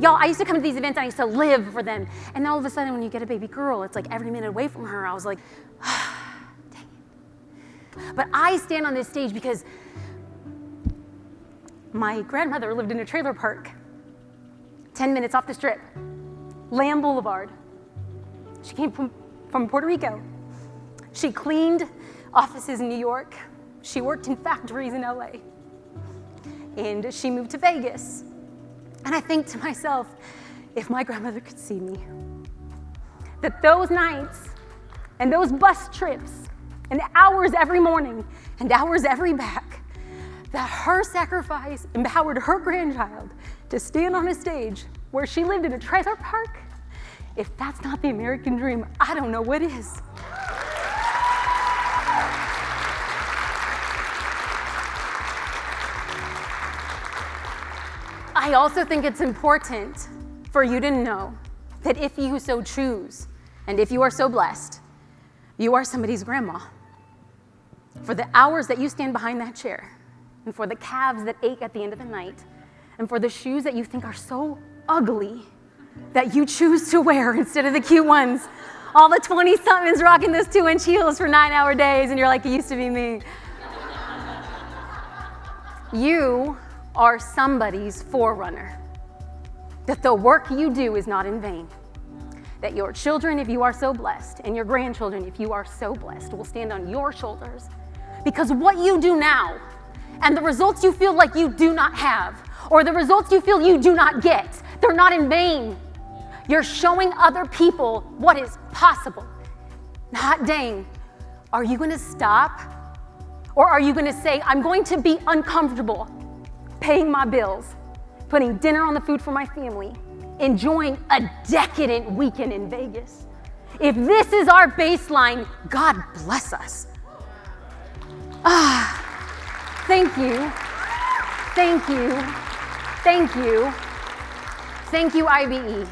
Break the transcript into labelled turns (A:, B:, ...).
A: Y'all, I used to come to these events and I used to live for them. And then all of a sudden when you get a baby girl, it's like every minute away from her, I was like, dang it. But I stand on this stage because my grandmother lived in a trailer park 10 minutes off the strip, Lamb Boulevard. She came from Puerto Rico. She cleaned offices in New York. She worked in factories in LA. And she moved to Vegas. And I think to myself, if my grandmother could see me, that those nights and those bus trips and hours every morning and hours every back, that her sacrifice empowered her grandchild to stand on a stage where she lived in a trailer park, if that's not the American dream, I don't know what is. I also think it's important for you to know that if you so choose, and if you are so blessed, you are somebody's grandma. For the hours that you stand behind that chair, and for the calves that ache at the end of the night, and for the shoes that you think are so ugly that you choose to wear instead of the cute ones, all the 20-somethings rocking those 2-inch heels for 9-hour days, and you're like, it used to be me. You are somebody's forerunner. That the work you do is not in vain. That your children, if you are so blessed, and your grandchildren, if you are so blessed, will stand on your shoulders. Because what you do now, and the results you feel like you do not have, or the results you feel you do not get, they're not in vain. You're showing other people what is possible. Not dang, are you gonna stop? Or are you gonna say, I'm going to be uncomfortable, paying my bills, putting dinner on the food for my family, enjoying a decadent weekend in Vegas? If this is our baseline, God bless us. Thank you. Thank you. Thank you. Thank you, IBE.